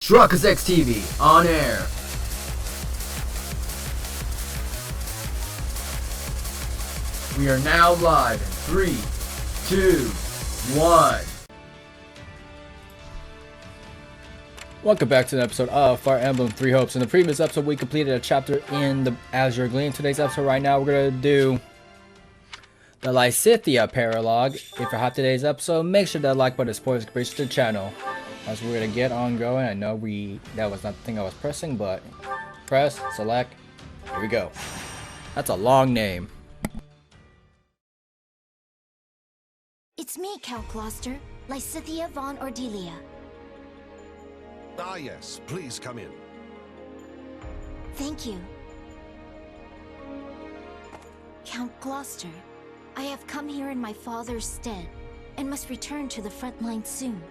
Truckers X TV on air. We are now live in 3, 2, 1. Welcome back to the episode of Fire Emblem Three Hopes. In the previous episode, we completed a chapter in the Azure Gleam. Today's episode right now, we're going to do the Lysithea paralogue. If you're hot today's episode, make sure that like button supports the channel. As we're going to get on going. I know that was not the thing I was pressing, but press, select, here we go. That's a long name. It's me, Count Gloucester, Lysithea von Ordelia. Ah yes, please come in. Thank you. Count Gloucester, I have come here in my father's stead, and must return to the front line soon.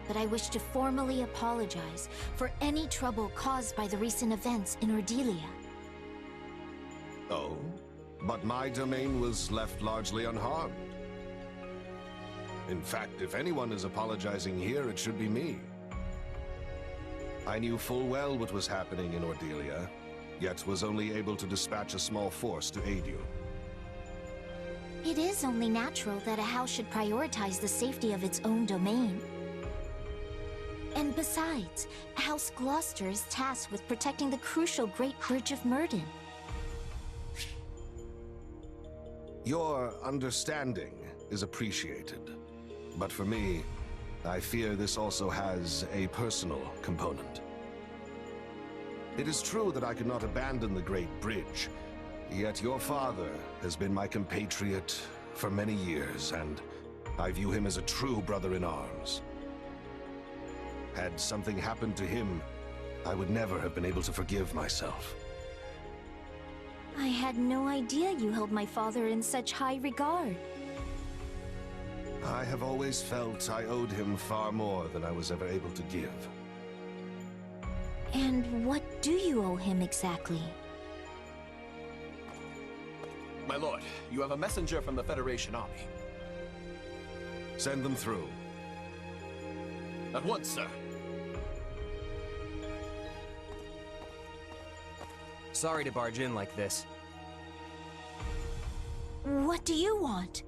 But I wish to formally apologize for any trouble caused by the recent events in Ordelia. Oh, but my domain was left largely unharmed. In fact, if anyone is apologizing here, it should be me. I knew full well what was happening in Ordelia, yet was only able to dispatch a small force to aid you. It is only natural that a house should prioritize the safety of its own domain. And besides, House Gloucester is tasked with protecting the crucial Great Bridge of Myrden. Your understanding is appreciated. But for me, I fear this also has a personal component. It is true that I could not abandon the Great Bridge, yet your father has been my compatriot for many years, and I view him as a true brother in arms. Had something happened to him, I would never have been able to forgive myself. I had no idea you held my father in such high regard. I have always felt I owed him far more than I was ever able to give. And what do you owe him exactly? My lord, you have a messenger from the Federation army. Send them through. At once, sir. Sorry to barge in like this. What do you want?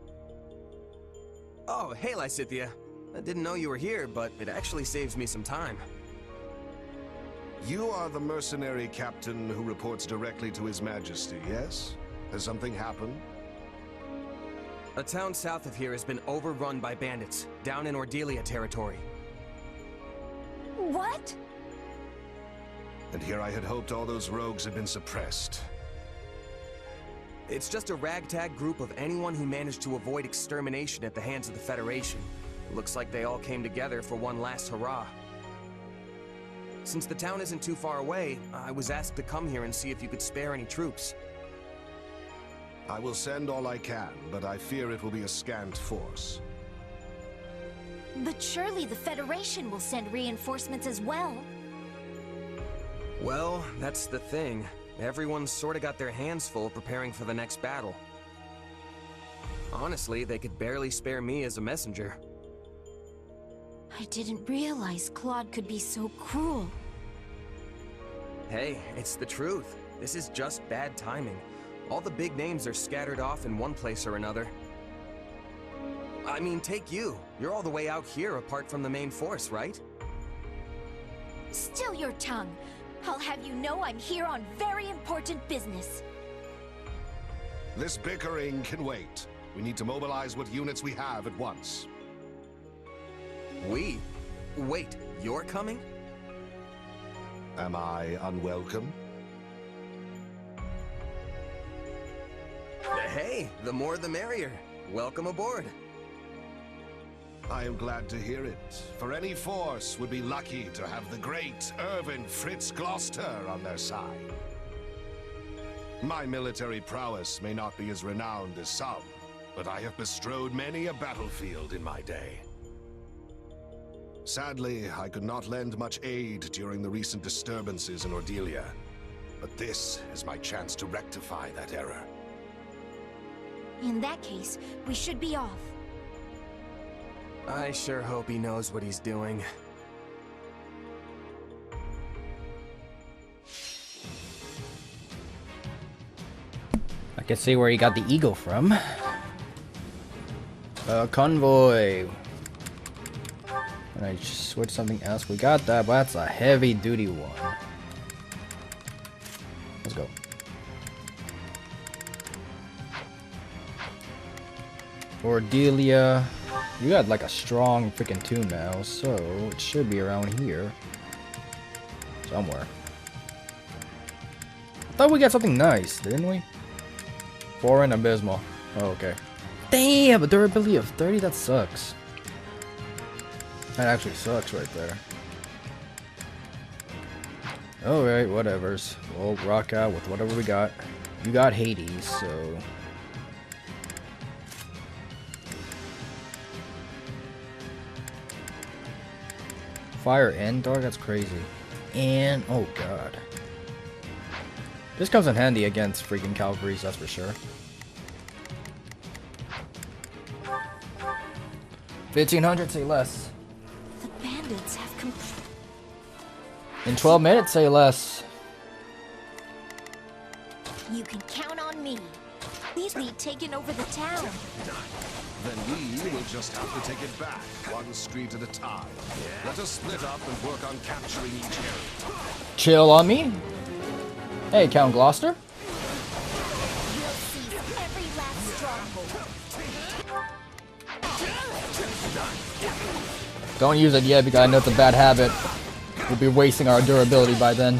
Oh, hey Lysithea. I didn't know you were here, but it actually saves me some time. You are the mercenary captain who reports directly to His Majesty, yes? Has something happened? A town south of here has been overrun by bandits, down in Ordelia territory. What? And here I had hoped all those rogues had been suppressed. It's just a ragtag group of anyone who managed to avoid extermination at the hands of the Federation. Looks like they all came together for one last hurrah. Since the town isn't too far away, I was asked to come here and see if you could spare any troops. I will send all I can, but I fear it will be a scant force. But surely the Federation will send reinforcements as well. Well, that's the thing. Everyone's sorta got their hands full preparing for the next battle. Honestly, they could barely spare me as a messenger. I didn't realize Claude could be so cruel. Hey, it's the truth. This is just bad timing. All the big names are scattered off in one place or another. I mean, take you. You're all the way out here apart from the main force, right? Still your tongue. I'll have you know I'm here on very important business. This bickering can wait. We need to mobilize what units we have at once. We? Wait, you're coming? Am I unwelcome? Hey, the more the merrier. Welcome aboard. I am glad to hear it, for any force would be lucky to have the great Irvin Fritz Gloucester on their side. My military prowess may not be as renowned as some, but I have bestrode many a battlefield in my day. Sadly, I could not lend much aid during the recent disturbances in Ordelia, but this is my chance to rectify that error. In that case, we should be off. I sure hope he knows what he's doing. can see where he got the eagle from. Convoy. And I just switched something else. We got that, but that's a heavy duty one. Let's go. Cordelia. You got like a strong freaking tune now, so it should be around here. Somewhere. I thought we got something nice, didn't we? Foreign Abysmal. Oh, okay. Damn, a durability of 30? That sucks. That actually sucks right there. Alright, whatevers. We'll rock out with whatever we got. You got Hades, so... Fire and Dark? That's crazy. And... oh god. This comes in handy against freaking Calvaries, that's for sure. 1500, say less. The bandits have come. In 12 minutes, say less. You can count on me. Please be taking over the town. Then we will just have to take it back, one street at a time. Let us split up and work on capturing each area. Chill on me. Hey, Count Gloucester. We'll seize every last stronghold. Don't use it yet because I know it's a bad habit. We'll be wasting our durability by then.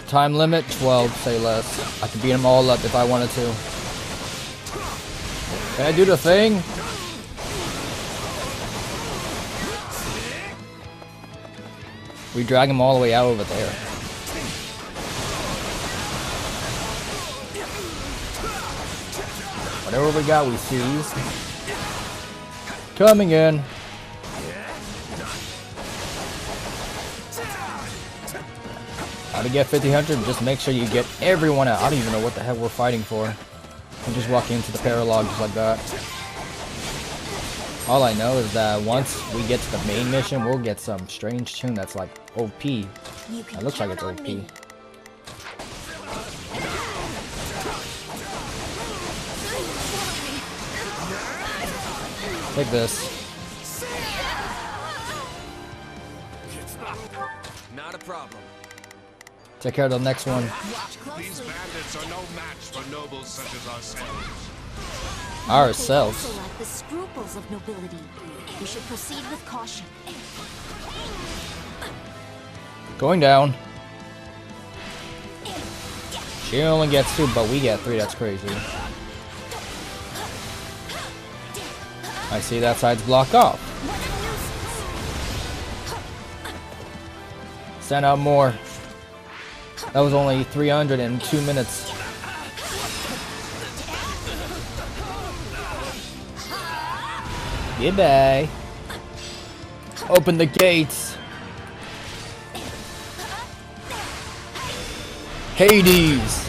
Time limit 12, say less. I can beat them all up if I wanted to. Can I do the thing? We drag them all the way out over there. Whatever we got, we seize. Coming in. How to get 1500? Just make sure you get everyone out. I don't even know what the hell we're fighting for. I'm just walking into the paralog just like that. All I know is that once we get to the main mission, we'll get some strange tune that's like OP. It looks like it's OP. Take this. Not a problem. Take care of the next one. These bandits are no match for nobles such as ourselves. Ourselves. They also lack the scruples of nobility. We should proceed with caution. Going down. She only gets 2, but we get 3. That's crazy. I see that side's blocked off. Send out more. That was only 300 in 2 minutes. Goodbye. Open the gates. Hades.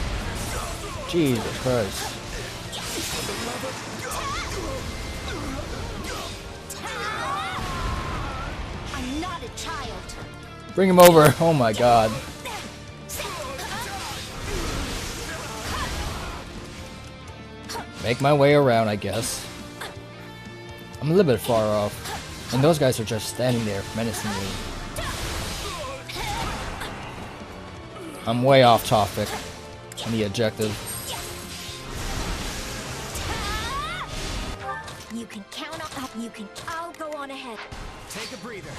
Jesus Christ. I'm not a child. Bring him over. Oh my god. Make my way around, I guess. I'm a little bit far off. And those guys are just standing there menacing me. I'm way off topic on the objective. You can count on. I'll go on ahead. Take a breather.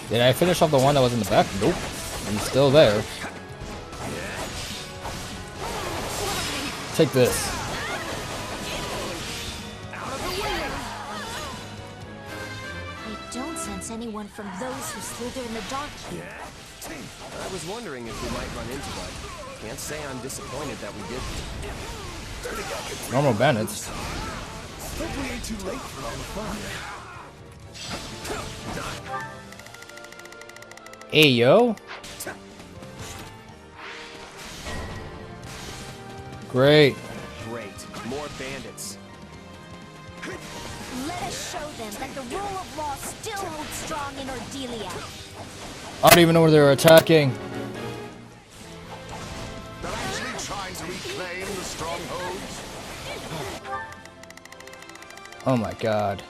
Did I finish off the one that was in the back? Nope. He's still there. Take this. I don't sense anyone from those who slither in the dark here. I was wondering if we might run into one. Can't say I'm disappointed that we didn't. Normal bandits. Hope we ain't too late for all the fun. Hey, yo. Great. Great. More bandits. Let us show them that the rule of law still holds strong in Ordelia. I don't even know where they're attacking. They're actually trying to reclaim the strongholds. Oh my god.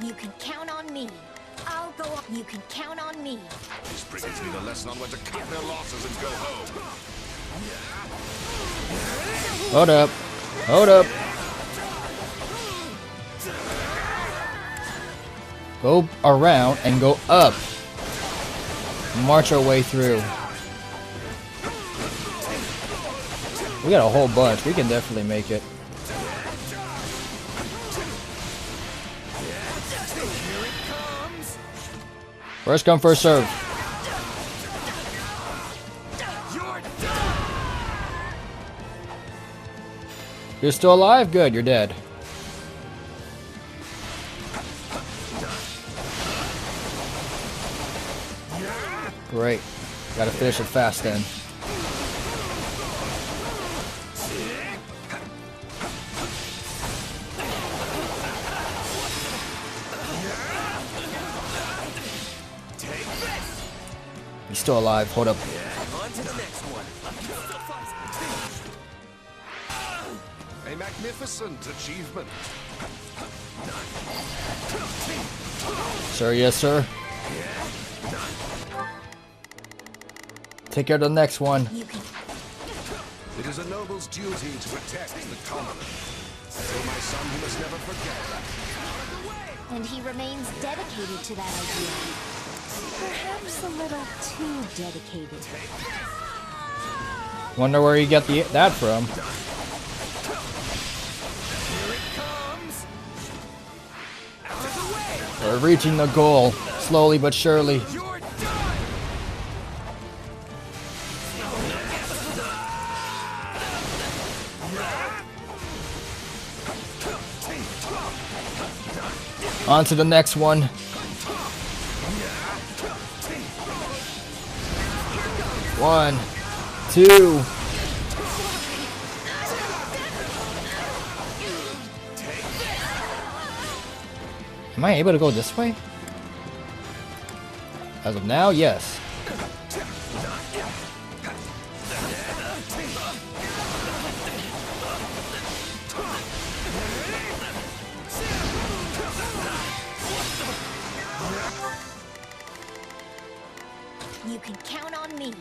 You can count on me. I'll go up. You can count on me. These brigands need a lesson on when to cut their losses and go home. Hold up. Hold up. Go around and go up. March our way through. We got a whole bunch. We can definitely make it. First come, first serve. You're still alive? Good, you're dead. Great. Gotta finish it fast then. He's still alive. Hold up. On to the next one. A magnificent achievement. Sir, yes, sir. Take care of the next one. You can. It is a noble's duty to protect the commoner. Tell my son he must never forget that. And he remains dedicated to that idea. Perhaps a little too dedicated. Wonder where you get that from. We're reaching the goal, slowly but surely. On to the next one. One, two. Am I able to go this way? As of now, yes. You can count on me.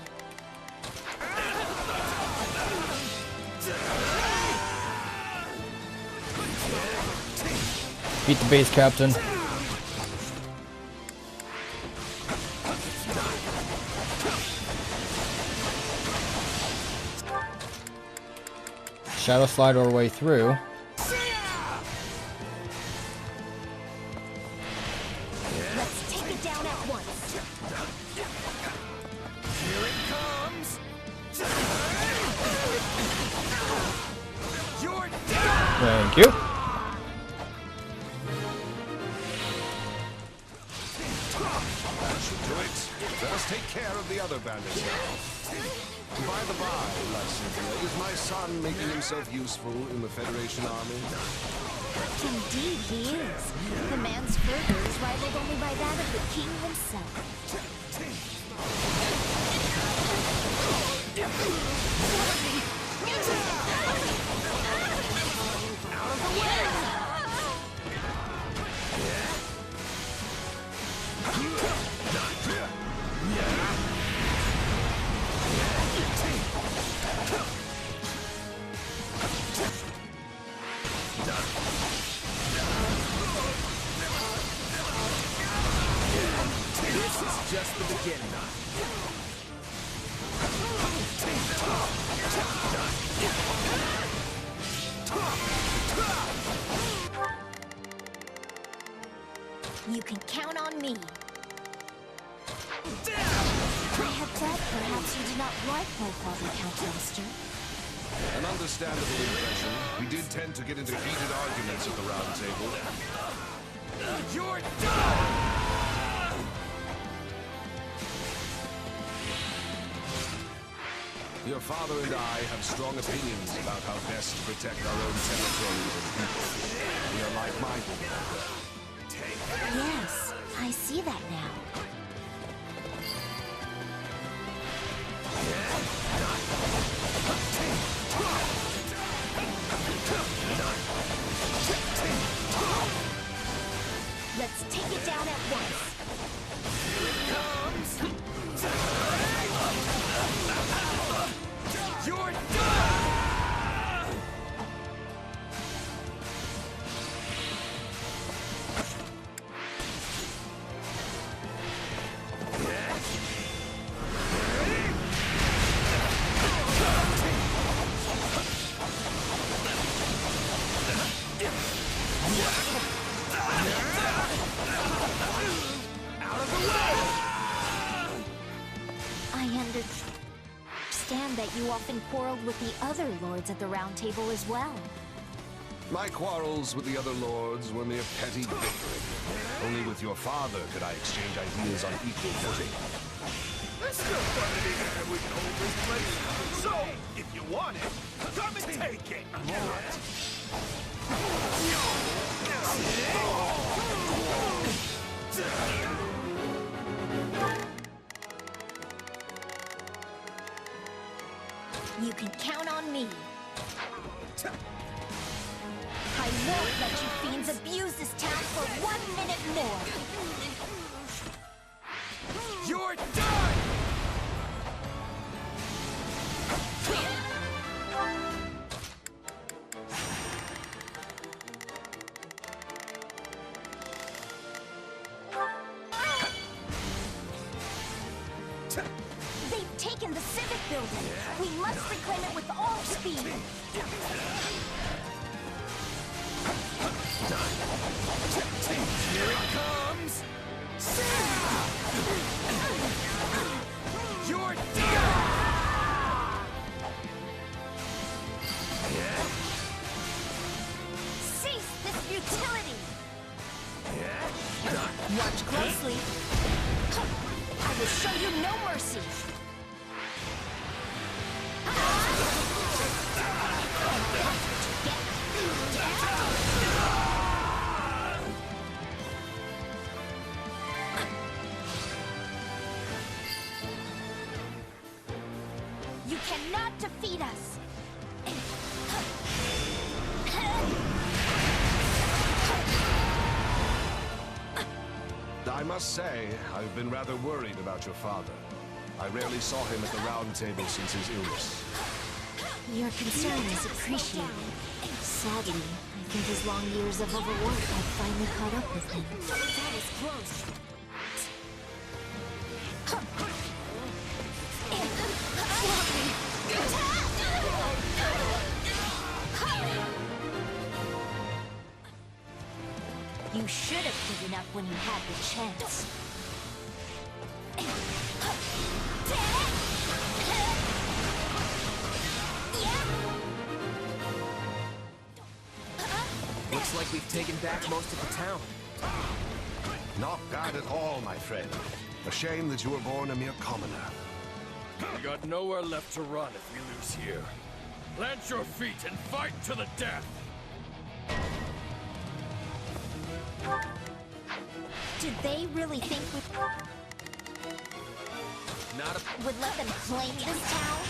Beat the base captain. Shadow slide our way through. Let's take it down at once. Here it comes. You're dead. Thank you. That should do it. Let us take care of the other bandits now. By the by, Lysithea, is my son making himself useful in the Federation army? Indeed he is. The man's fervor is rivaled only by that of the king himself. This is just the beginning. You can count on me. I have bet perhaps you do not like my father, Count Master. An understandable impression. We did tend to get into heated arguments at the round table. You're done. Your father and I have strong opinions about how best to protect our own territories and people. We are like-minded. Yes, I see that now. Let's take it down at once. You're done! I understand that you often quarreled with the other lords at the Round Table as well. My quarrels with the other lords were mere petty bickering. Only with your father could I exchange ideas on equal footing. There's still fun to be had. We can hold this place. So, if you want it, come and take it. You can count on me. I won't let you fiends abuse this town for 1 minute more. You're done! They've taken the Civic Building. We must reclaim it with all speed. Here it comes! You're done! Cease this futility! Watch closely. I will show you no mercy. You cannot defeat us. I must say, I've been rather worried about your father. I rarely saw him at the Round Table since his illness. Your concern is appreciated. Sadly, I think his long years of overwork have finally caught up with him. That is close. You should have given up when you had the chance. Looks like we've taken back most of the town. Not bad at all, my friend. A shame that you were born a mere commoner. We got nowhere left to run if we lose here. Plant your feet and fight to the death! Did they really think Not a... would let them claim this town?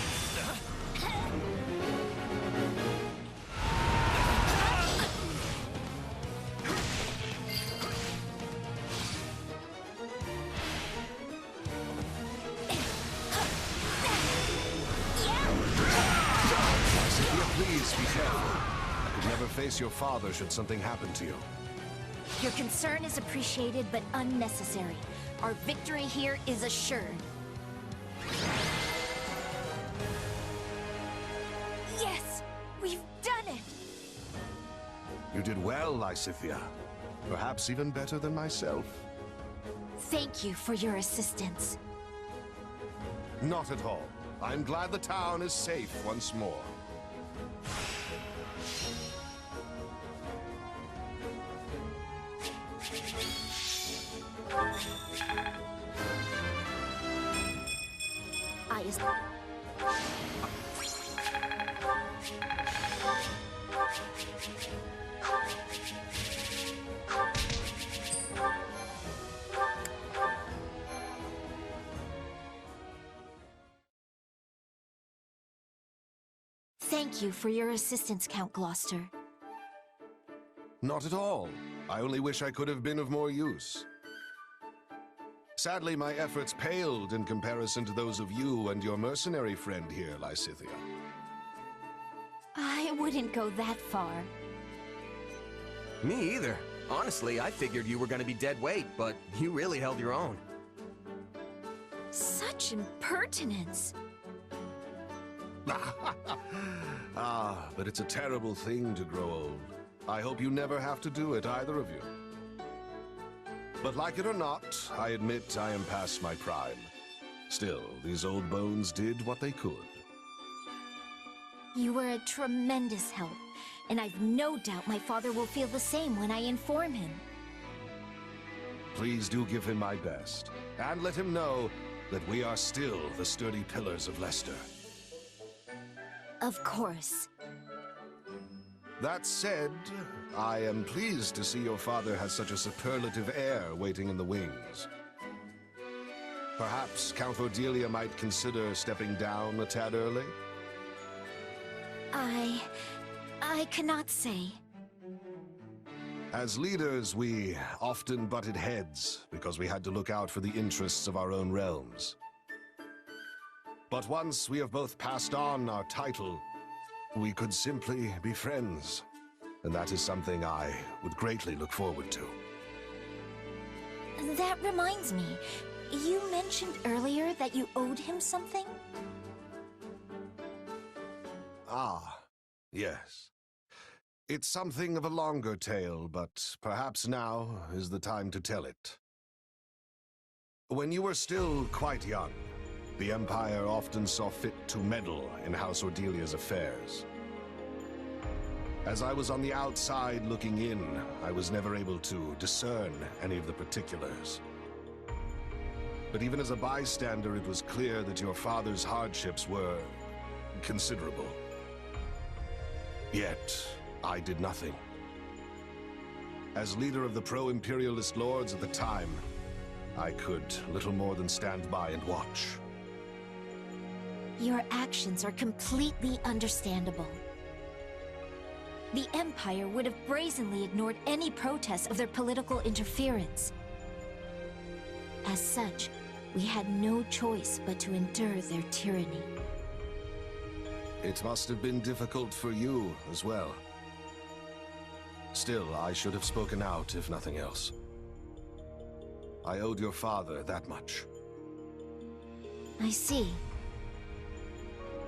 Please be careful. I could never face your father should something happen to you. Your concern is appreciated but unnecessary. Our victory here is assured. Yes! We've done it! You did well, Lysithia. Perhaps even better than myself. Thank you for your assistance. Not at all. I'm glad the town is safe once more. Thank you for your assistance, Count Gloucester. Not at all. I only wish I could have been of more use. Sadly, my efforts paled in comparison to those of you and your mercenary friend here, Lysithea. I wouldn't go that far. Me either. Honestly, I figured you were gonna be dead weight, but you really held your own. Such impertinence. But it's a terrible thing to grow old. I hope you never have to do it, either of you. But like it or not, I admit I am past my prime. Still, these old bones did what they could. You were a tremendous help, and I've no doubt my father will feel the same when I inform him. Please do give him my best, and let him know that we are still the sturdy pillars of Leicester. Of course. That said, I am pleased to see your father has such a superlative heir waiting in the wings. Perhaps Count Cordelia might consider stepping down a tad early? I cannot say. As leaders, we often butted heads because we had to look out for the interests of our own realms. But once we have both passed on our title, we could simply be friends. And that is something I would greatly look forward to. That reminds me, you mentioned earlier that you owed him something? Ah, yes. It's something of a longer tale, but perhaps now is the time to tell it. When you were still quite young, the Empire often saw fit to meddle in House Ordelia's affairs. As I was on the outside looking in, I was never able to discern any of the particulars. But even as a bystander, it was clear that your father's hardships were considerable. Yet, I did nothing. As leader of the pro-imperialist lords at the time, I could little more than stand by and watch. Your actions are completely understandable. The Empire would have brazenly ignored any protest of their political interference. As such, we had no choice but to endure their tyranny. It must have been difficult for you as well. Still, I should have spoken out, if nothing else. I owed your father that much. I see.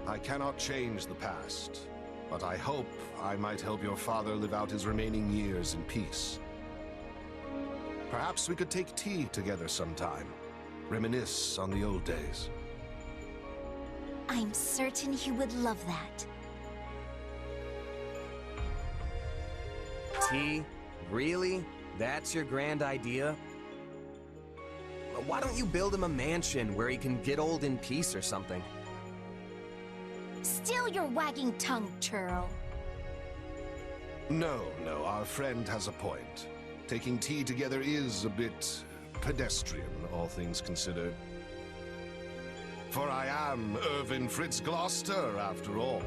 I cannot change the past, but I hope I might help your father live out his remaining years in peace. Perhaps we could take tea together sometime, reminisce on the old days. I'm certain he would love that. Tea? Really? That's your grand idea? Why don't you build him a mansion where he can get old in peace or something? Still your wagging tongue, churl. No, our friend has a point. Taking tea together is a bit pedestrian, all things considered. For I am Irvin Fritz Gloucester, after all.